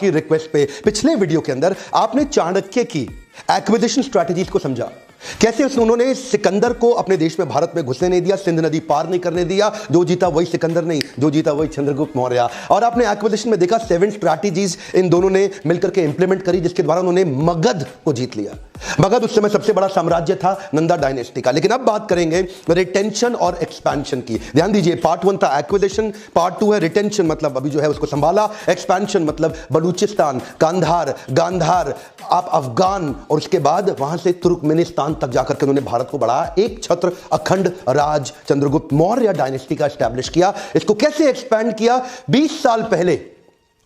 की रिक्वेस्ट पे पिछले वीडियो के अंदर आपने चाणक्य की एक्विजिशन स्ट्रैटेजीज को समझा। कैसे उन्होंने सिकंदर को अपने देश में, भारत में घुसने नहीं दिया, सिंध नदी पार नहीं करने दिया। जो जीता वही सिकंदर नहीं, जो जीता वही चंद्रगुप्त मौर्य। और आपने एक्विजिशन में देखा 7 स्ट्रैटेजीज इन दोनों ने मिलकर के इंप्लीमेंट करी, जिसके द्वारा उन्होंने मगध को जीत लिया। मगध उस समय सबसे बड़ा साम्राज्य था नंदा डायनेस्टी का। लेकिन अब बात करेंगे रिटेंशन और एक्सपेंशन की। ध्यान दीजिए, पार्ट 1 था एक्विजिशन, पार्ट 2 है रिटेंशन, मतलब अभी जो है उसको संभाला। एक्सपेंशन मतलब बलूचिस्तान, कांधार, गांधार, आप अफगान, और उसके बाद वहां से तुर्कमेनिस्तान तक जाकर के उन्होंने भारत को बढ़ाया। एक छत्र अखंड राज चंद्रगुप्त मौर्य डायनेस्टी का एस्टैब्लिश किया। इसको कैसे एक्सपैंड किया? 20 साल पहले,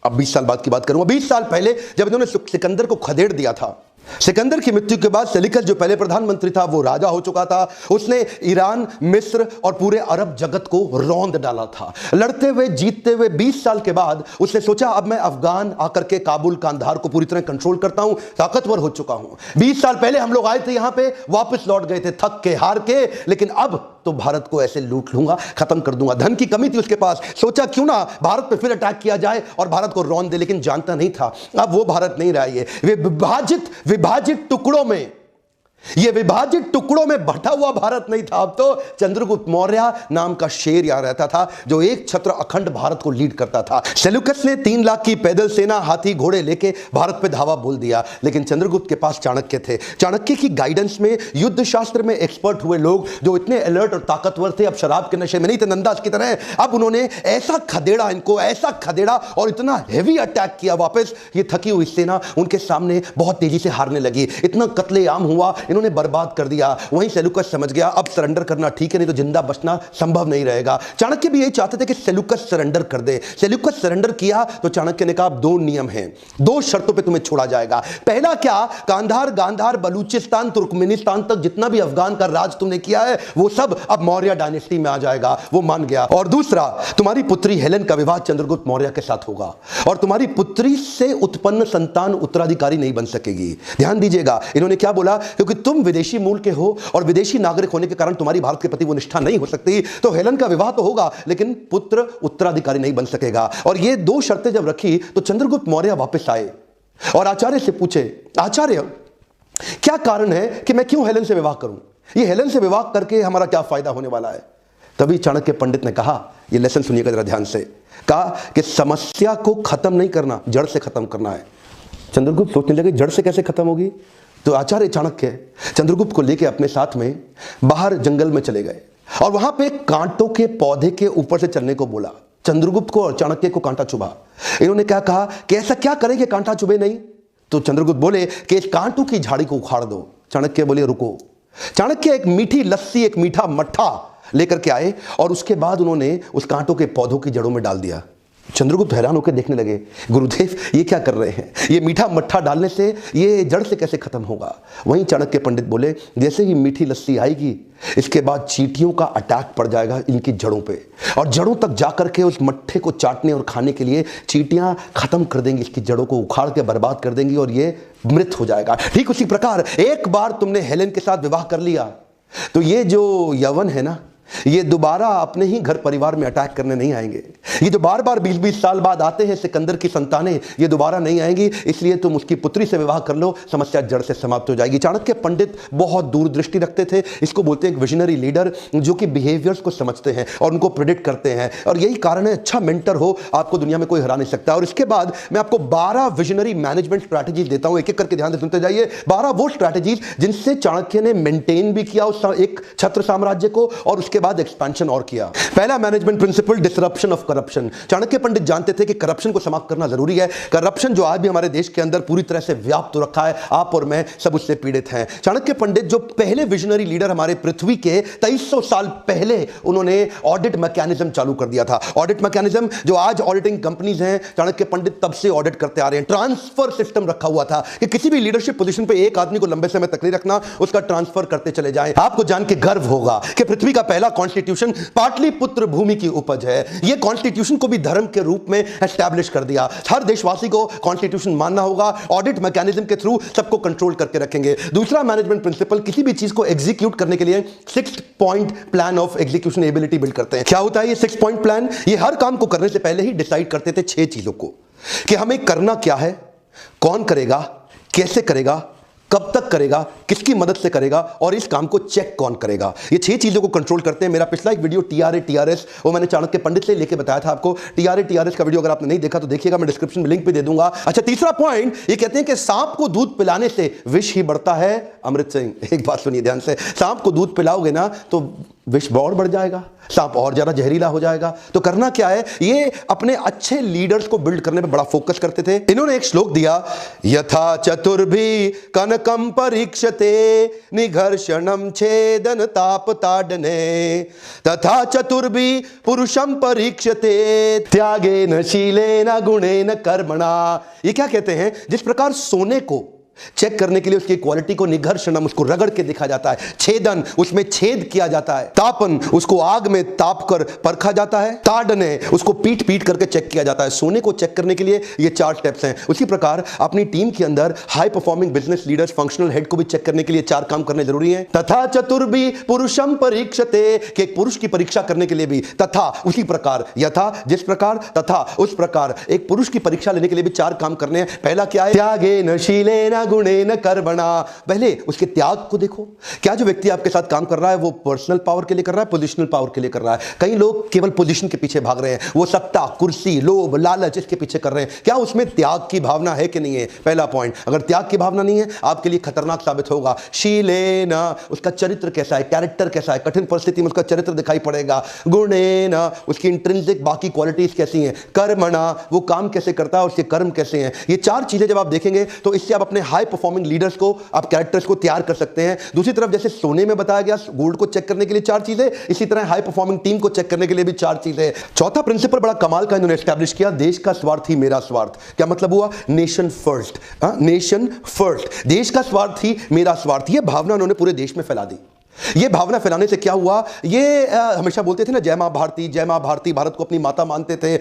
अब 20 साल बाद की बात करूंगा, 20 साल पहले जब इन्होंने सिकंदर को खदेड़ दिया था। सिकंदर की मृत्यु के बाद सेल्यूकस जो पहले प्रधानमंत्री था वो राजा हो चुका था। उसने ईरान, मिस्र और पूरे अरब जगत को रौंद डाला था। लड़ते हुए, जीतते हुए 20 साल के बाद उसने सोचा अब मैं अफगान आकर के काबुल, कांधार को पूरी तरह कंट्रोल करता हूं, ताकतवर हो चुका हूं। 20 साल पहले हम लोग आए थे यहां पे, वापस लौट गए थे थक के, हार के, लेकिन अब तो भारत को ऐसे लूट लूंगा, खत्म कर दूंगा। धन की कमी थी उसके पास, सोचा क्यों ना भारत पे फिर अटैक किया जाए और भारत को रौंद दे, लेकिन जानता नहीं था अब वो भारत नहीं रहा। ये विभाजित टुकड़ों में, यह विभाजित टुकड़ों में बटा हुआ भारत नहीं था। अब तो चंद्रगुप्त मौर्य नाम का शेर यहां रहता था, जो एक छत्र अखंड भारत को लीड करता था। सेल्यूकस ने 3 लाख की पैदल सेना, हाथी घोड़े लेके भारत पे धावा बोल दिया, लेकिन चंद्रगुप्त के पास चाणक्य थे। चाणक्य की गाइडेंस में युद्ध शास्त्र में एक्सपर्ट हुए लोग जो इतने अलर्ट और ताकतवर थे, अब शराब के नशे में नहीं थे नंदास की तरह। अब उन्होंने ऐसा खदेड़ा इनको, ऐसा खदेड़ा और इतना हेवी अटैक किया वापस, ये थकी हुई सेना उनके सामने बहुत तेजी से हारने लगी। इतना कत्लेआम हुआ, इन्होंने बर्बाद कर दिया। वहीं सेल्यूकस समझ गया अब सरेंडर करना ठीक है, नहीं तो जिंदा बचना संभव नहीं रहेगा। चाणक्य भी यही चाहते थे कि सेल्यूकस सरेंडर कर दे। सेल्यूकस सरेंडर किया तो चाणक्य ने कहा 2 नियम हैं, 2 शर्तों पे तुम्हें छोड़ा जाएगा। पहला क्या? कांधार, गांधार, बलूचिस्तान, तुर्कमेनिस्तान तक जितना भी अफगान का राज तुमने किया है वो सब अब मौर्य डायनेस्टी में आ जाएगा। वो मान गया। और दूसरा, तुम्हारी पुत्री हेलेन का विवाह चंद्रगुप्त मौर्य के साथ होगा और तुम्हारी पुत्री से उत्पन्न संतान उत्तराधिकारी नहीं बन सकेगी। ध्यान दीजिएगा, इन्होंने क्या बोला? क्योंकि तुम विदेशी मूल के हो और विदेशी नागरिक होने के कारण तुम्हारी भारत के प्रति वो निष्ठा नहीं हो सकती, तो हेलेन का विवाह तो होगा लेकिन पुत्र उत्तराधिकारी नहीं बन सकेगा। और ये 2 शर्तें जब रखी तो चंद्रगुप्त मौर्य वापस आए और आचार्य से पूछे, आचार्य क्या कारण है कि मैं क्यों हेलेन से विवाह करूं? ये हेलेन से विवाह करके हमारा क्या फायदा होने वाला है? तभी चाणक्य पंडित ने कहा, ये लेसन सुनिएगा जरा ध्यान से, कहा कि समस्या को खत्म नहीं करना, जड़ से खत्म करना है। चंद्रगुप्त सोचने लगे जड़ से कैसे खत्म होगी? तो आचार्य चाणक्य चंद्रगुप्त को लेकर अपने साथ में बाहर जंगल में चले गए और वहां पे कांटों के पौधे के ऊपर से चलने को बोला। चंद्रगुप्त को और चाणक्य को कांटा चुभा। इन्होंने क्या कहा कि ऐसा क्या करें कि कांटा चुभे नहीं? तो चंद्रगुप्त बोले कि इस कांटों की झाड़ी को उखाड़ दो। चाणक्य बोले रुको। चाणक्य एक मीठी लस्सी, एक मीठा मट्ठा लेकर के आए और उसके बाद उन्होंने उस कांटों के पौधों की जड़ों में डाल दिया। चंद्रगुप्त हैरान होकर देखने लगे, गुरुदेव ये क्या कर रहे हैं? ये मीठा मट्ठा डालने से ये जड़ से कैसे खत्म होगा? वहीं चाणक्य पंडित बोले, जैसे ही मीठी लस्सी आएगी इसके बाद चींटियों का अटैक पड़ जाएगा इनकी जड़ों पे और जड़ों तक जाकर के उस मट्ठे को चाटने और खाने के लिए चींटियां खत्म कर देंगी, इसकी जड़ों को उखाड़ के बर्बाद कर देंगी और ये मृत हो जाएगा। ठीक उसी प्रकार एक बार तुमने हेलेन के साथ विवाह कर लिया तो ये जो यवन है ना, ये दोबारा अपने ही घर परिवार में अटैक करने नहीं आएंगे। ये जो बार बार 20-20 साल बाद आते हैं सिकंदर की संतानें, ये दोबारा नहीं आएंगी, इसलिए तुम उसकी पुत्री से विवाह कर लो, समस्या जड़ से समाप्त हो जाएगी। चाणक्य पंडित बहुत दूरदृष्टि रखते थे। इसको बोलते हैं एक विजनरी लीडर, जो कि बिहेवियर्स को समझते हैं और उनको प्रेडिक्ट करते हैं। और यही कारण है, अच्छा मेंटर हो आपको दुनिया में कोई हरा नहीं सकता। और इसके बाद मैं आपको 12 विजनरी मैनेजमेंट स्ट्रैटेजीज देता हूं, एक एक करके ध्यान से सुनते जाइए। 12 वो स्ट्रैटेजीज जिनसे चाणक्य ने मेंटेन भी किया उस एक छत्र साम्राज्य को और उसके बाद एक्सपेंशन और किया। पहला management principle, disruption of corruption. Chanakya Pandit जानते थे कि करप्शन को समाप्त करना जरूरी है। करप्शन जो आज भी हमारे देश के अंदर पूरी तरह से व्याप्त रखा है, आप और मैं सब उससे पीड़ित हैं। चाणक्य पंडित जो पहले विजनरी लीडर हमारे पृथ्वी के 2300 साल पहले उन्होंने ऑडिट मैकेनिज्म चालू कर दिया था। ऑडिट मैकेनिज्म जो आज ऑडिटिंग कंपनीज हैं, चाणक्य पंडित तब से ऑडिट करते आ रहे हैं। ट्रांसफर सिस्टम रखा हुआ था कि किसी भी लीडरशिप पोजीशन पे एक आदमी को लंबे समय तक नहीं रखना, उसका ट्रांसफर करते चले जाएं। आपको जान के गर्व होगा कि पृथ्वी का पहला कॉन्स्टिट्यूशन पाटलिपुत्र भूमि की उपज है। यह कॉन्स्टिट्यूशन को भी धर्म के रूप में एस्टैब्लिश कर दिया। हर देशवासी को कॉन्स्टिट्यूशन मानना होगा। ऑडिट मैकेनिज्म के थ्रू सबको कंट्रोल करके रखेंगे। दूसरा मैनेजमेंट प्रिंसिपल, किसी भी चीज को एग्जीक्यूट करने के लिए 6 point plan of execution ability build करते हैं। क्या होता है ये 6 पॉइंट प्लान? ये हर काम को करने से पहले ही डिसाइड करते थे 6 चीजों को। कि हमें करना क्या है, कौन करेगा, कैसे करेगा, कब तक करेगा, किसकी मदद से करेगा और इस काम को चेक कौन करेगा। ये 6 चीजों को कंट्रोल करते हैं। मेरा पिछला एक वीडियो टीआरए टीआरएस, वो मैंने चाणक्य पंडित से लेके बताया था आपको। टीआरए टीआरएस का वीडियो अगर आपने नहीं देखा तो देखिएगा, मैं डिस्क्रिप्शन में लिंक भी दे दूंगा। अच्छा, तीसरा पॉइंट, ये कहते हैं कि सांप को दूध पिलाने से विष ही बढ़ता है। अमृत सिंह, एक बात सुनिए ध्यान से, सांप को दूध पिलाओगे ना तो विष और बढ़ जाएगा, सांप और ज्यादा जहरीला हो जाएगा। तो करना क्या है, ये अपने अच्छे लीडर्स को बिल्ड करने पे बड़ा फोकस करते थे। इन्होंने एक श्लोक दिया, यथा चतुर्भी कनकम परीक्षते निघर्षणम छेदन ताप ताडने तथा चतुर्भी पुरुषम परीक्षते त्यागेन शीलेन गुणेन कर्मणा। ये क्या कहते हैं, जिस प्रकार सोने को चेक करने के लिए उसकी क्वालिटी को निघर्षणम, उसको रगड़ के देखा जाता है, छेदन, उसमें छेद किया जाता है, तापन, उसको आग में ताप कर परखा जाता है, ताड़ने, उसको पीट पीट करके चेक किया जाता है। सोने को चेक करने के लिए ये 4 स्टेप्स हैं। उसी प्रकार अपनी टीम के अंदर high performing business leaders, functional head को भी चेक करने के लिए 4 काम करने जरूरी है। तथा चतुर्भी पुरुषम परीक्षते, कि एक पुरुष की परीक्षा करने के लिए भी, तथा उसी प्रकार, यथा जिस प्रकार, तथा उस प्रकार, एक पुरुष की परीक्षा लेने के लिए भी 4 काम करने हैं। पहला क्या है, त्यागेन शीलेन गुणेन कर्मणा। पहले उसके त्याग को देखो, क्या जो व्यक्ति आपके साथ काम कर रहा है वो पर्सनल पावर के लिए कर रहा है, पोजिशनल पावर के लिए कर रहा है। कई लोग केवल पोजीशन के पीछे भाग रहे हैं, वो सत्ता, कुर्सी, लोभ, लालच, इसके पीछे कर रहे हैं। क्या उसमें त्याग की भावना है कि नहीं है? पहला पॉइंट। अगर त्याग की भावना नहीं है, आपके लिए खतरनाक साबित होगा। शीलेन, उसका चरित्र कैसा है, कैरेक्टर कैसा है, कठिन परिस्थिति में उसका चरित्र दिखाई पड़ेगा। गुणेन, उसकी इंट्रिंसिक बाकी क्वालिटीज कैसी हैं। कर्मणा, वो काम कैसे करता है और उसके कर्म कैसे हैं। ये 4 चीजें जब आप देखेंगे तो इससे आप अपने हाई परफॉर्मिंग लीडर्स को, आप कैरेक्टर्स को तैयार कर सकते हैं। दूसरी तरफ जैसे सोने में बताया गया गोल्ड को चेक करने के लिए 4 चीजें, इसी तरह हाई परफॉर्मिंग टीम को चेक करने के लिए भी 4 चीजें। चौथा प्रिंसिपल बड़ा कमाल का इन्होंने एस्टैब्लिश किया, देश का स्वार्थ ही मेरा स्वार्थ। क्या मतलब हुआ? नेशन फर्स्ट, नेशन फर्स्ट, देश का स्वार्थ ही मेरा स्वार्थ। यह भावना उन्होंने पूरे देश में फैला दी। ये भावना फैलाने से क्या हुआ, ये हमेशा बोलते थे ना, जय मां भारती, जय मां भारती, भारत को अपनी माता मानते थे।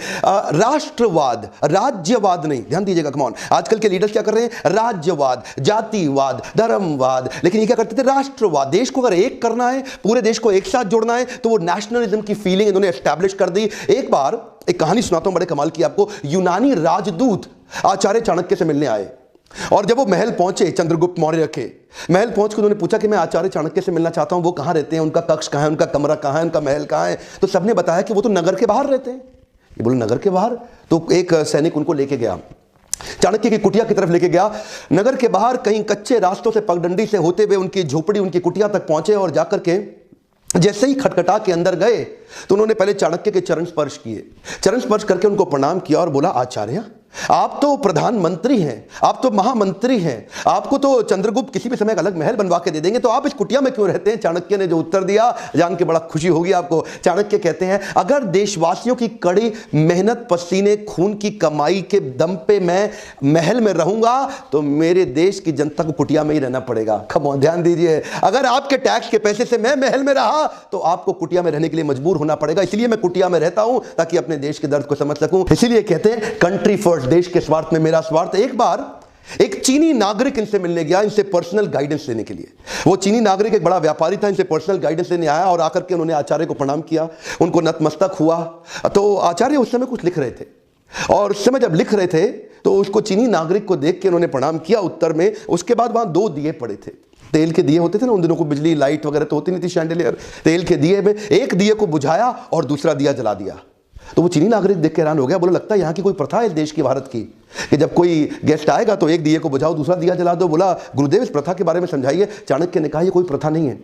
राष्ट्रवाद, राज्यवाद नहीं, ध्यान दीजिएगा, कम ऑन। आजकल के लीडर्स क्या कर रहे हैं, राज्यवाद, जातिवाद, धर्मवाद, लेकिन ये क्या करते थे, राष्ट्रवाद। देश को अगर एक करना है, पूरे देश को एक साथ जोड़ना है, तो वो नेशनलिज्म की फीलिंग इन्होंने एस्टैब्लिश कर दी। एक बार एक कहानी सुनाता हूं, बड़े कमाल की आपको। यूनानी राजदूत आचार्य चाणक्य से मिलने आए, और जब वो महल पहुंचे, चंद्रगुप्त मौर्य के महल पहुंच के उन्होंने पूछा कि मैं आचार्य चाणक्य से मिलना चाहता हूं, वो कहां रहते हैं, उनका कक्ष कहां है, उनका कमरा कहां है, उनका महल कहां है। तो सबने बताया कि वो तो नगर के बाहर रहते हैं। ये बोले नगर के बाहर? तो एक सैनिक उनको लेके गया, चाणक्य की कुटिया की तरफ लेके गया। नगर के बाहर कहीं कच्चे रास्तों से, पगडंडी से होते हुए उनकी झोपड़ी, उनकी कुटिया तक पहुंचे, और जाकर के जैसे ही खटखटा के अंदर गए तो उन्होंने पहले चाणक्य के चरण स्पर्श किए। चरण स्पर्श करके उनको प्रणाम किया और बोला, आचार्य आप तो प्रधानमंत्री हैं, आप तो महामंत्री हैं, आपको तो चंद्रगुप्त किसी भी समय एक अलग महल बनवा के दे देंगे, तो आप इस कुटिया में क्यों रहते हैं? चाणक्य ने जो उत्तर दिया जान के बड़ा खुशी होगी आपको। चाणक्य कहते हैं, अगर देशवासियों की कड़ी मेहनत, पसीने, खून की कमाई के दम पे मैं महल में रहूंगा तो मेरे देश की जनता को कुटिया में ही रहना पड़ेगा। कम ऑन, ध्यान दीजिए, अगर आपके टैक्स के पैसे से मैं महल में रहा तो आपको कुटिया में रहने के लिए मजबूर होना पड़ेगा। इसलिए मैं कुटिया में रहता हूं ताकि अपने देश के दर्द को समझ सकूं। इसीलिए कहते हैं कंट्री फर्स्ट, देश के स्वार्थ में मेरा स्वार्थ। एक बार एक चीनी नागरिक इनसे मिलने गया, इनसे पर्सनल गाइडेंस लेने के लिए। वो चीनी नागरिक एक बड़ा व्यापारी था, इनसे पर्सनल गाइडेंस लेने आया, और आकर के उन्होंने आचार्य को प्रणाम किया, उनको नतमस्तक हुआ। तो आचार्य उस समय कुछ लिख रहे थे, और उस समय जब लिख रहे थे तो उसको चीनी नागरिक को देख के उन्होंने प्रणाम किया उत्तर में। उसके बाद वहां 2 दिए पड़े थे, तेल के दिए होते थे ना उन दिनों को, बिजली लाइट वगैरह तो होती नहीं थी, शैंडलियर, तेल के दिए में एक दिए को बुझाया और दूसरा दिया जला दिया। तो वो चीनी नागरिक देख के हैरान हो गया, बोला लगता है यहाँ की कोई प्रथा है इस देश की, भारत की, कि जब कोई गेस्ट आएगा तो एक दिए को बुझाओ, दूसरा दिया जला दो। बोला गुरुदेव इस प्रथा के बारे में समझाइए। चाणक्य ने कहा ये कोई प्रथा नहीं है,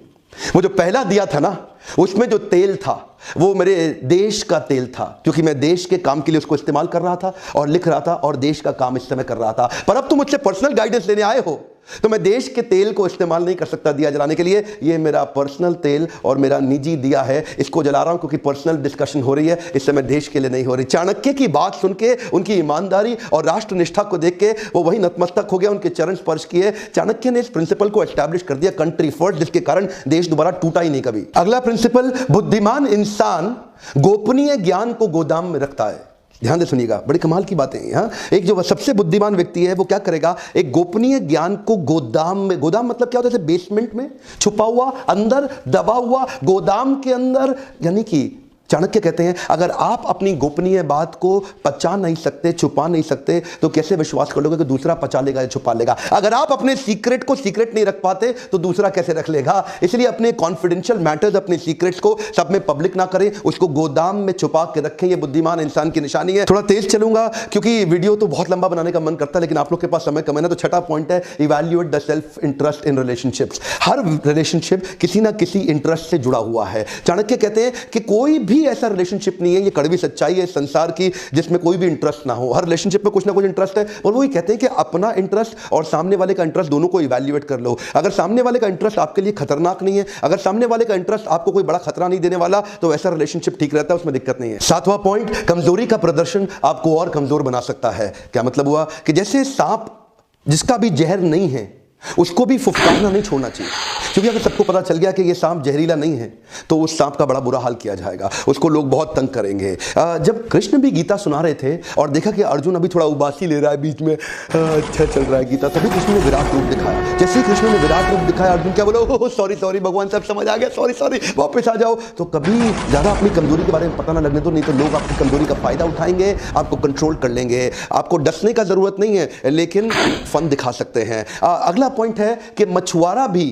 वो जो पहला दिया था ना उसमें जो तेल था वो मेरे देश का तेल था, क्योंकि मैं देश के काम के लिए उसको इस्तेमाल कर रहा था और लिख रहा था और देश का काम इस समय कर रहा था। पर अब तुम मुझसे पर्सनल गाइडेंस लेने आए हो तो मैं देश के तेल को इस्तेमाल नहीं कर सकता दिया जलाने के लिए। ये मेरा पर्सनल तेल और मेरा निजी दिया है, इसको जला रहा हूं क्योंकि पर्सनल डिस्कशन हो रही है, इस समय देश के लिए नहीं हो रही। चाणक्य की बात सुन के, उनकी ईमानदारी और राष्ट्रनिष्ठा को देख के वो वही नतमस्तक हो गया, उनके चरण स्पर्श किए। चाणक्य ने इस प्रिंसिपल को एस्टैब्लिश कर दिया, कंट्री फर्स्ट, जिसके कारण देश दोबारा टूटा ही नहीं कभी। अगला प्रिंसिपल, बुद्धिमान इंसान गोपनीय ज्ञान को गोदाम में रखता है। ध्यान से सुनिएगा, बड़ी कमाल की बातें हैं। एक जो सबसे बुद्धिमान व्यक्ति है वो क्या करेगा, एक गोपनीय ज्ञान को गोदाम में, गोदाम मतलब क्या होता है, जैसे बेसमेंट में छुपा हुआ, अंदर दबा हुआ, गोदाम के अंदर, यानी कि चाणक्य कहते हैं अगर आप अपनी गोपनीय बात को पचा नहीं सकते, छुपा नहीं सकते, तो कैसे विश्वास कर लोगे कि दूसरा पचा लेगा या छुपा लेगा। अगर आप अपने सीक्रेट को सीक्रेट नहीं रख पाते तो दूसरा कैसे रख लेगा। इसलिए अपने कॉन्फिडेंशियल मैटर्स, अपने सीक्रेट्स को सब में पब्लिक ना करें, उसको गोदाम में छुपा के रखें। यह बुद्धिमान इंसान की निशानी है। थोड़ा तेज चलूंगा क्योंकि वीडियो तो बहुत लंबा बनाने का मन करता है, लेकिन आप लोग के पास समय कम है ना। तो छठा पॉइंट है evaluate the self interest in relationships. Her relationship किसी ना किसी इंटरेस्ट से जुड़ा हुआ है। चाणक्य कहते हैं कि कोई भी ऐसा रिलेशनशिप नहीं है, ये कड़वी सच्चाई है संसार की, जिसमें कोई भी इंटरेस्ट ना हो। हर रिलेशनशिप में कुछ ना कुछ इंटरेस्ट है, और वो ही कहते हैं कि अपना इंटरेस्ट और सामने वाले का इंटरेस्ट दोनों को इवैल्यूएट कर लो। अगर सामने वाले का इंटरेस्ट आपके लिए खतरनाक नहीं है, अगर सामने वाले का इंटरेस्ट आपको कोई बड़ा खतरा नहीं देने वाला, तो ऐसा रिलेशनशिप ठीक रहता है, उसमें दिक्कत नहीं है। सातवां पॉइंट, कमजोरी का प्रदर्शन आपको और कमजोर बना सकता है। क्या मतलब हुआ कि जैसे सांप जिसका भी जहर नहीं है उसको भी फुफकारना नहीं छोड़ना चाहिए, क्योंकि अगर सबको पता चल गया कि ये सांप जहरीला नहीं है तो उस सांप का बड़ा बुरा हाल किया जाएगा, उसको लोग बहुत तंग करेंगे। जब कृष्ण भी गीता सुना रहे थे और देखा कि अर्जुन अभी थोड़ा उबासी ले रहा है बीच में, अच्छा चल रहा है गीता, तभी कृष्ण ने विराट रूप दिखाया। जैसे ही कृष्ण ने विराट रूप दिखाया, अर्जुन क्या बोला, सॉरी सॉरी भगवान, सब समझ आ गया, सॉरी सॉरी, वापस आ जाओ। तो कभी ज्यादा अपनी कमजोरी के बारे में पता ना लगने दो, नहीं तो लोग आपकी कमजोरी का फायदा उठाएंगे, आपको कंट्रोल कर लेंगे। आपको डसने का जरूरत नहीं है, लेकिन फन दिखा सकते हैं। अगला पॉइंट है कि मछुआरा भी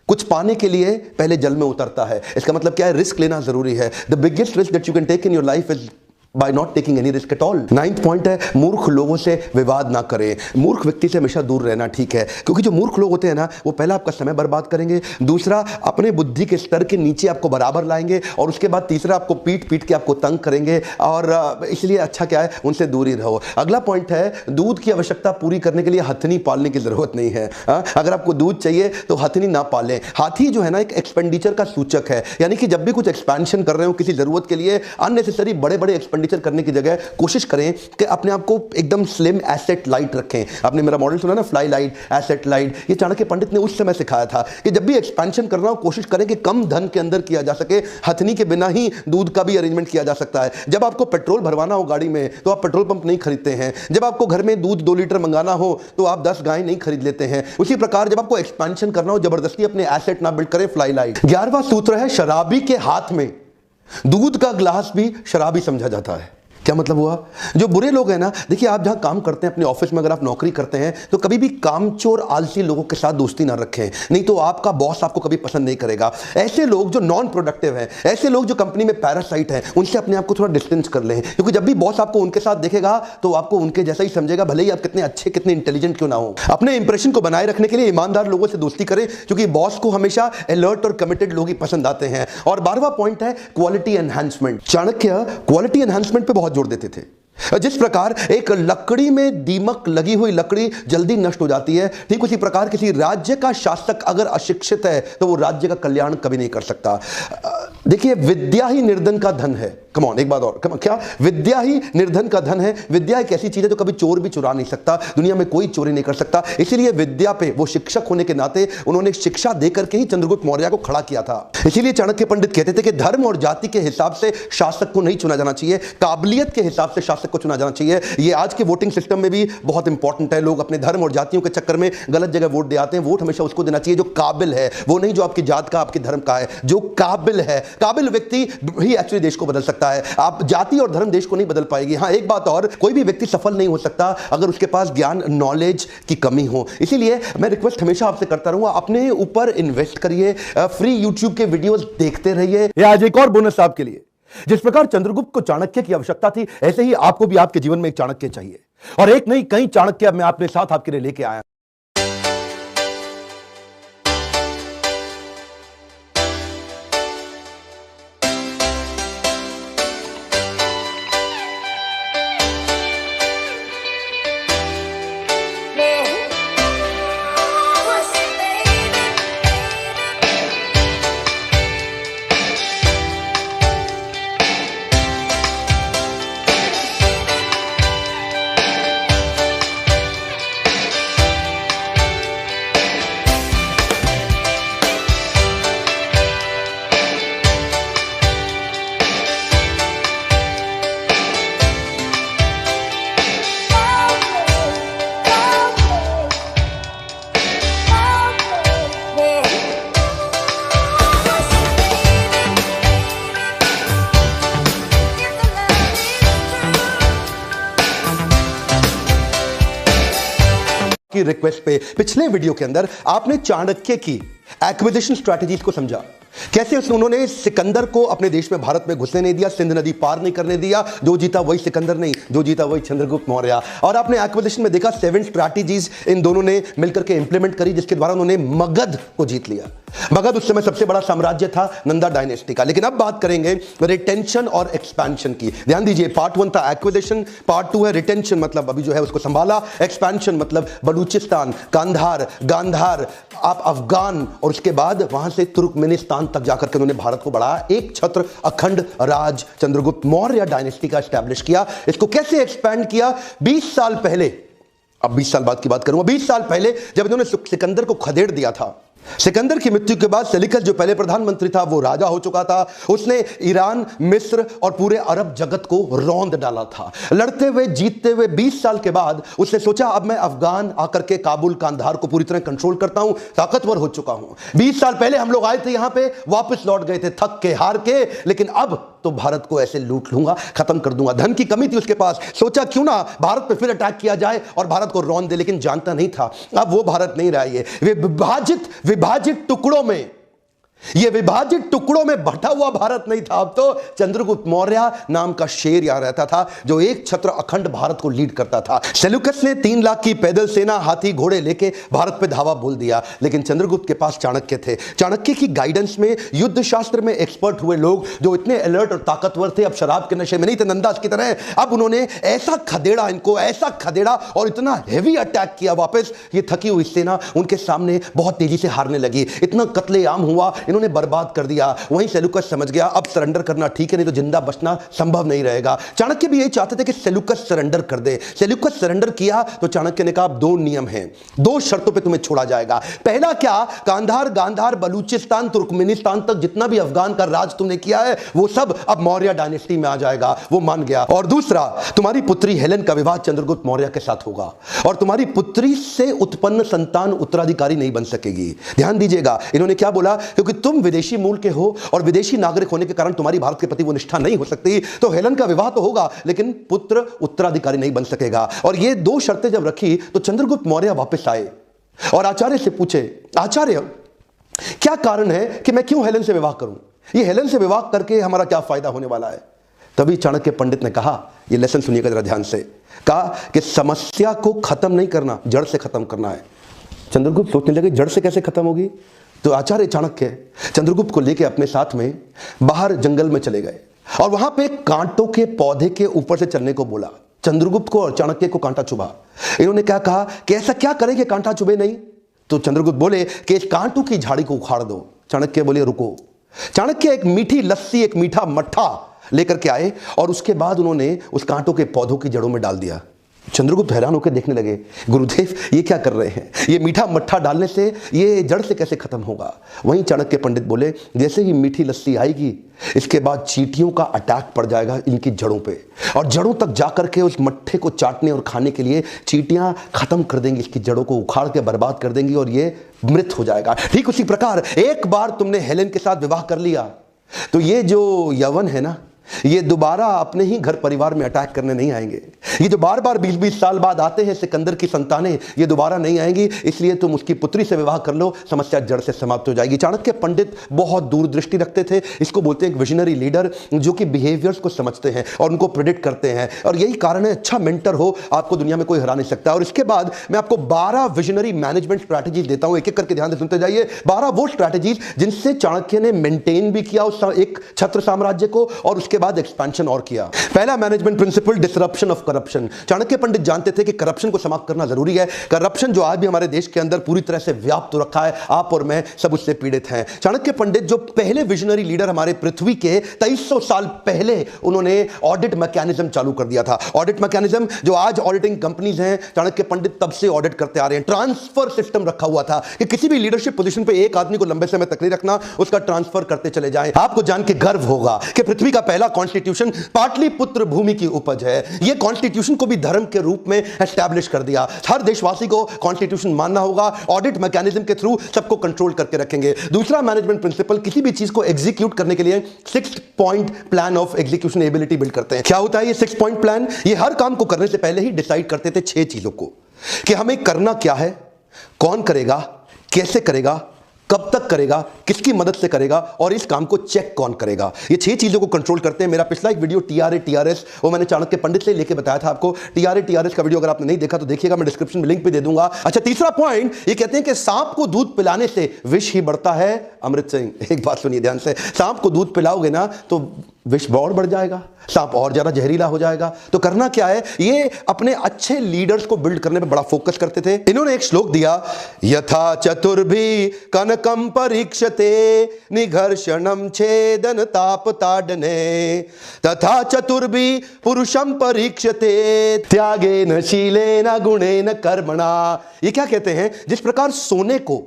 कुछ पाने के लिए पहले जल में उतरता है। इसका मतलब क्या है, रिस्क लेना जरूरी है। The biggest risk that you can take in your life is by not taking any risk at all। Ninth point है मूर्ख लोगों से विवाद ना करें। मूर्ख व्यक्ति से हमेशा दूर रहना ठीक है, क्योंकि जो मूर्ख लोग होते हैं ना, वो पहला आपका समय बर्बाद करेंगे, दूसरा अपने बुद्धि के स्तर के नीचे आपको बराबर लाएंगे, और उसके बाद तीसरा आपको पीट पीट के आपको तंग करेंगे। और इसलिए अच्छा क्या है, उनसे दूर ही रहो। अगला पॉइंट है दूध की आवश्यकता पूरी करने के लिए हथनी पालने की जरूरत नहीं है। अगर आपको दूध चाहिए तो हथनी ना पालें। हाथी जो है ना, एक एक्सपेंडिचर का सूचक है, यानी कि जब भी कुछ एक्सपेंशन कर रहे हो किसी जरूरत के लिए, अननेसेसरी बड़े बड़े एक्सपेंडिचर करने की जगह कोशिश करें कि अपने आप को एकदम स्लिम एसेट लाइट रखें। आपने मेरा मॉडल सुना ना, फ्लाई लाइट, एसेट लाइट, ये चाणक्य पंडित ने उस समय सिखाया था कि जब भी एक्सपेंशन करना हो कोशिश करें कि कम धन के अंदर किया जा सके। हथनी के बिना ही दूध का भी अरेंजमेंट किया जा सकता है। जब आपको पेट्रोल भरवाना हो गाड़ी में तो आप पेट्रोल पंप नहीं खरीदते हैं। जब आपको घर में दूध 2 लीटर मंगाना हो तो आप 10 गाय नहीं खरीद लेते हैं। उसी प्रकार जब आपको एक्सपेंशन करना हो, जबरदस्ती अपने एसेट ना बिल्ड करें, फ्लाई लाइट। 11वां सूत्र है शराबी के हाथ में दूध का ग्लास भी शराबी समझा जाता है। क्या मतलब हुआ, जो बुरे लोग हैं ना, देखिए आप जहां काम करते हैं, अपने ऑफिस में अगर आप नौकरी करते हैं, तो कभी भी कामचोर आलसी लोगों के साथ दोस्ती ना रखें, नहीं तो आपका बॉस आपको कभी पसंद नहीं करेगा। ऐसे लोग जो नॉन प्रोडक्टिव हैं, ऐसे लोग जो कंपनी में पैरासाइट हैं, उनसे अपने आप को थोड़ा डिस्टेंस कर लें, क्योंकि जब भी बॉस आपको उनके साथ देखेगा तो आपको उनके जैसा ही समझेगा, भले ही आप कितने अच्छे, कितने इंटेलिजेंट क्यों ना हो। अपने इंप्रेशन को बनाए रखने के लिए ईमानदार लोगों से दोस्ती करें, क्योंकि बॉस को हमेशा अलर्ट और कमिटेड लोग ही पसंद आते हैं। और 12वां पॉइंट है quality enhancement. Chanakya quality enhancement पे बहुत जोर देते थे। जिस प्रकार एक लकड़ी में दीमक लगी हुई लकड़ी जल्दी नष्ट हो जाती है, ठीक उसी प्रकार किसी राज्य का शासक अगर अशिक्षित है तो वो राज्य का कल्याण कभी नहीं कर सकता। देखिए, विद्या ही निर्धन का धन है। कम ऑन, एक बात और, क्या विद्या ही निर्धन का धन है। विद्या एक ऐसी चीज है जो कभी चोर भी चुरा नहीं सकता, दुनिया में कोई चोरी नहीं कर सकता। इसीलिए विद्या पे वो शिक्षक होने के नाते उन्होंने शिक्षा देकर के ही चंद्रगुप्त मौर्य को खड़ा किया था। इसीलिए चाणक्य पंडित कहते थे कि धर्म और जाति के हिसाब से शासक को नहीं चुना जाना चाहिए, काबिलियत के हिसाब से शासक को चुना जाना चाहिए। ये आज के वोटिंग सिस्टम में भी बहुत इंपॉर्टेंट है। लोग अपने धर्म और जातियों के चक्कर में गलत जगह वोट दे आते हैं। वोट हमेशा उसको देना चाहिए जो काबिल है, वो नहीं जो आपकी जात का, आपके धर्म का है। जो काबिल है, काबिल व्यक्ति ही एक्चुअली देश को बदल सकता है। आप जाति और धर्म देश को नहीं बदल पाएगी। हाँ, एक बात और, कोई भी व्यक्ति सफल नहीं हो सकता अगर उसके पास ज्ञान, नॉलेज की कमी हो। इसीलिए मैं रिक्वेस्ट हमेशा आपसे करता रहूंगा, अपने ऊपर इन्वेस्ट करिए, फ्री यूट्यूब के वीडियोस देखते रहिए। ये आज एक और बोनस आपके लिए। जिस प्रकार चंद्रगुप्त को चाणक्य की आवश्यकता थी, ऐसे ही आपको भी आपके जीवन में एक चाणक्य चाहिए, और एक नहीं कई चाणक्य मैं अपने साथ आपके लिए लेके आया। की रिक्वेस्ट पे पिछले वीडियो के अंदर आपने चाणक्य की एक्विजिशन स्ट्रैटेजीज को समझा। कैसे उन्होंने सिकंदर को अपने देश में भारत में घुसने नहीं दिया, सिंध नदी पार नहीं करने दिया। जो जीता वही सिकंदर नहीं, जो जीता वही चंद्रगुप्त मौर्य। और आपने एक्विजिशन में देखा 7 स्ट्रैटेजीज इन दोनों ने मिलकर के इंप्लीमेंट करी, जिसके द्वारा उन्होंने मगध को जीत लिया। मगध उस समय सबसे बड़ा साम्राज्य था नंदा डायनेस्टी का। लेकिन अब बात करेंगे रिटेंशन और एक्सपेंशन की। ध्यान दीजिए, पार्ट 1 था एक्विजिशन, पार्ट 2 है रिटेंशन, मतलब अभी जो है उसको संभाला। एक्सपेंशन मतलब बलूचिस्तान, कांधार, गांधार, आप अफगान, और उसके बाद वहां से तुर्कमेनिस्तान तक जाकर के उन्होंने भारत को बढ़ाया। एक छत्र अखंड राज चंद्रगुप्त मौर्य डायनेस्टी का एस्टैब्लिश किया। इसको कैसे एक्सपैंड किया? 20 साल पहले, अब 20 साल बाद की बात करूंगा, 20 साल पहले जब इन्होंने सिकंदर को खदेड़ दिया था। सिकंदर की मृत्यु के बाद सेल्यूकस जो पहले प्रधानमंत्री था वो राजा हो चुका था। उसने ईरान, मिस्र और पूरे अरब जगत को रौंद डाला था। लड़ते हुए जीतते हुए 20 साल के बाद उसने सोचा अब मैं अफगान आकर के काबुल, कांधार को पूरी तरह कंट्रोल करता हूं, ताकतवर हो चुका हूं। 20 साल पहले हम लोग आए थे यहां पे, वापस लौट गए थे थक के, हार के, लेकिन अब तो भारत को ऐसे लूट लूंगा, खत्म कर दूंगा। धन की कमी थी उसके पास, सोचा क्यों ना भारत पे फिर अटैक किया जाए और भारत को रौंद दे, लेकिन जानता नहीं था अब वो भारत नहीं रहा। ये विभाजित टुकड़ों में, यह विभाजित टुकड़ों में बटा हुआ भारत नहीं था। अब तो चंद्रगुप्त मौर्य नाम का शेर यहां रहता था, जो एक छत्र अखंड भारत को लीड करता था। सेल्यूकस ने 3 लाख की पैदल सेना, हाथी घोड़े लेके भारत पे धावा बोल दिया, लेकिन चंद्रगुप्त के पास चाणक्य थे। चाणक्य की गाइडेंस में युद्ध शास्त्र में एक्सपर्ट हुए लोग जो इतने अलर्ट और ताकतवर थे, अब शराब के नशे में नहीं थे नंदास की तरह। अब उन्होंने ऐसा खदेड़ा इनको, ऐसा खदेड़ा और इतना हेवी अटैक किया वापस, ये थकी हुई सेना उनके सामने बहुत तेजी से हारने लगी। इतना कत्लेआम हुआ, इन्होंने बर्बाद कर दिया। वहीं सेल्यूकस समझ गया अब सरेंडर करना ठीक है, नहीं तो जिंदा बचना संभव नहीं रहेगा। चाणक्य भी यही चाहते थे कि सेल्यूकस सरेंडर कर दे। सेल्यूकस सरेंडर किया तो चाणक्य ने कहा 2 नियम हैं, 2 शर्तों पे तुम्हें छोड़ा जाएगा। पहला क्या? कांधार, गांधार, बलूचिस्तान, तुर्कमेनिस्तान तक जितना भी अफगान का राज तुमने किया है वो सब अब मौर्य डायनेस्टी में आ जाएगा। वो मान गया। और दूसरा, तुम्हारी पुत्री हेलेन का विवाह चंद्रगुप्त मौर्य के साथ होगा और तुम्हारी पुत्री से उत्पन्न संतान उत्तराधिकारी नहीं बन सकेगी। ध्यान दीजिएगा, इन्होंने क्या बोला? क्योंकि तुम विदेशी मूल के हो और विदेशी नागरिक होने के कारण तुम्हारी भारत के प्रति वो निष्ठा नहीं हो सकती, तो हेलेन का विवाह तो होगा लेकिन पुत्र उत्तराधिकारी नहीं बन सकेगा। और ये 2 शर्तें जब रखी तो चंद्रगुप्त मौर्य वापस आए और आचार्य से पूछे, आचार्य क्या कारण है कि मैं क्यों हेलेन से विवाह करूं? ये हेलेन से विवाह करके हमारा क्या फायदा होने वाला है? तभी चाणक्य पंडित ने कहा, ये लेसन सुनिएगा जरा ध्यान से, कहा कि समस्या को खत्म नहीं करना, जड़ से खत्म करना है। चंद्रगुप्त सोचने लगे जड़ से कैसे खत्म होगी? तो आचार्य चाणक्य चंद्रगुप्त को लेकर अपने साथ में बाहर जंगल में चले गए और वहां पे कांटों के पौधे के ऊपर से चलने को बोला। चंद्रगुप्त को और चाणक्य को कांटा चुभा। इन्होंने क्या कहा कि ऐसा क्या करें कि कांटा चुभे नहीं? तो चंद्रगुप्त बोले कि इस कांटों की झाड़ी को उखाड़ दो। चाणक्य बोले रुको। चाणक्य एक मीठी लस्सी, एक मीठा मट्ठा लेकर के आए और उसके बाद उन्होंने उस कांटों के पौधों की जड़ों में डाल दिया। चंद्रगुप्त हैरान होकर देखने लगे, गुरुदेव ये क्या कर रहे हैं? ये मीठा मट्ठा डालने से ये जड़ से कैसे खत्म होगा? वहीं चाणक्य पंडित बोले, जैसे ही मीठी लस्सी आएगी इसके बाद चींटियों का अटैक पड़ जाएगा इनकी जड़ों पे और जड़ों तक जाकर के उस मट्ठे को चाटने और खाने के लिए चींटियां खत्म कर देंगी, इसकी जड़ों को उखाड़ के बर्बाद कर देंगी और ये मृत हो जाएगा। ठीक उसी प्रकार एक बार तुमने हेलेन के साथ विवाह कर लिया तो ये जो यवन है ना, ये दोबारा अपने ही घर परिवार में अटैक करने नहीं आएंगे। ये जो बार बार 20-20 साल बाद आते हैं सिकंदर की संतानें, ये दोबारा नहीं आएंगी, इसलिए तुम उसकी पुत्री से विवाह कर लो, समस्या जड़ से समाप्त हो जाएगी। चाणक्य पंडित बहुत दूरदृष्टि रखते थे। इसको बोलते हैं एक विजनरी लीडर, जो कि बिहेवियर्स को समझते हैं और उनको प्रेडिक्ट करते हैं। और यही कारण है, अच्छा मेंटर हो आपको दुनिया में कोई हरा नहीं सकता। और इसके बाद मैं आपको 12 विजनरी मैनेजमेंट स्ट्रैटेजीज देता हूं, एक एक करके ध्यान से सुनते जाइए। 12 वो स्ट्रैटेजीज जिनसे चाणक्य ने मेंटेन भी किया उस एक छत्र साम्राज्य को और उसके बाद एक्सपेंशन और किया। पहला management principle, disruption of corruption. Chanakya Pandit जानते थे कि करप्शन को समाप्त करना जरूरी है। करप्शन जो आज भी हमारे देश के अंदर पूरी तरह से व्याप्त रखा है, आप और मैं सब उससे पीड़ित हैं। चाणक्य पंडित जो पहले विजनरी लीडर हमारे पृथ्वी के 2300 साल पहले उन्होंने ऑडिट मैकेनिज्म चालू कर दिया था। ऑडिट मैकेनिज्म जो आज ऑडिटिंग कंपनीज हैं, चाणक्य पंडित तब से ऑडिट करते आ रहे हैं। ट्रांसफर सिस्टम रखा हुआ था कि किसी भी लीडरशिप पोजीशन पे एक आदमी को लंबे समय तक नहीं रखना, उसका ट्रांसफर करते चले जाएं। आपको जान के गर्व होगा कि पृथ्वी का पहला कॉन्स्टिट्यूशन पाटलिपुत्र भूमि की उपज है। यह कॉन्स्टिट्यूशन को भी धर्म के रूप में एस्टैब्लिश कर दिया। हर देशवासी को कॉन्स्टिट्यूशन मानना होगा। ऑडिट मैकेनिज्म के थ्रू सबको कंट्रोल करके रखेंगे। दूसरा मैनेजमेंट प्रिंसिपल, किसी भी चीज को एग्जीक्यूट करने के लिए 6 point plan of execution ability build करते हैं। क्या होता है ये 6 पॉइंट प्लान? ये हर काम को करने से पहले ही डिसाइड करते थे 6 चीजों को। कि हमें करना क्या है, कौन करेगा, कैसे करेगा, कब तक करेगा, किसकी मदद से करेगा और इस काम को चेक कौन करेगा। ये 6 चीजों को कंट्रोल करते हैं। मेरा पिछला एक वीडियो टीआरए टीआरएस, वो मैंने चाणक्य पंडित से लेके बताया था आपको। टीआरए टीआरएस का वीडियो अगर आपने नहीं देखा तो देखिएगा, मैं डिस्क्रिप्शन में लिंक भी दे दूंगा। अच्छा, तीसरा पॉइंट, ये कहते हैं कि सांप को दूध पिलाने से विष ही बढ़ता है। अमृत सिंह, एक बात सुनिए ध्यान से, सांप को दूध पिलाओगे ना तो विष और बढ़ जाएगा, सांप और ज्यादा जहरीला हो जाएगा। तो करना क्या है, ये अपने अच्छे लीडर्स को बिल्ड करने पे बड़ा फोकस करते थे। इन्होंने एक श्लोक दिया, यथा चतुर्भी कनकम परीक्षते निघर्षणम छेदन ताप ताडने तथा चतुर्भी पुरुषम परीक्षते त्यागेन शीलेन गुणेन कर्मणा। ये क्या कहते हैं, जिस प्रकार सोने को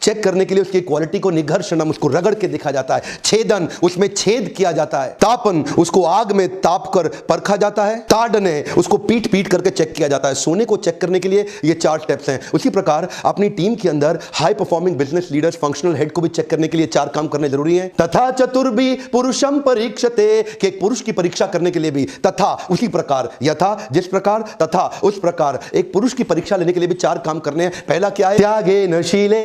चेक करने के लिए उसकी क्वालिटी को निघर्षणम, उसको रगड़ के देखा जाता है, छेदन, उसमें छेद किया जाता है, तापन, उसको आग में ताप कर परखा जाता है, ताड़ने, उसको पीट पीट करके चेक किया जाता है। सोने को चेक करने के लिए ये 4 स्टेप्स हैं। उसी प्रकार अपनी टीम के अंदर high performing business leaders, functional head को भी चेक करने के लिए 4 काम करने जरूरी है। तथा चतुर्भी पुरुषम परीक्षते, कि एक पुरुष की परीक्षा करने के लिए भी, तथा उसी प्रकार, यथा जिस प्रकार, तथा उस प्रकार, एक पुरुष की परीक्षा लेने के लिए भी 4 काम करने हैं। पहला क्या है, त्यागेन शीलेन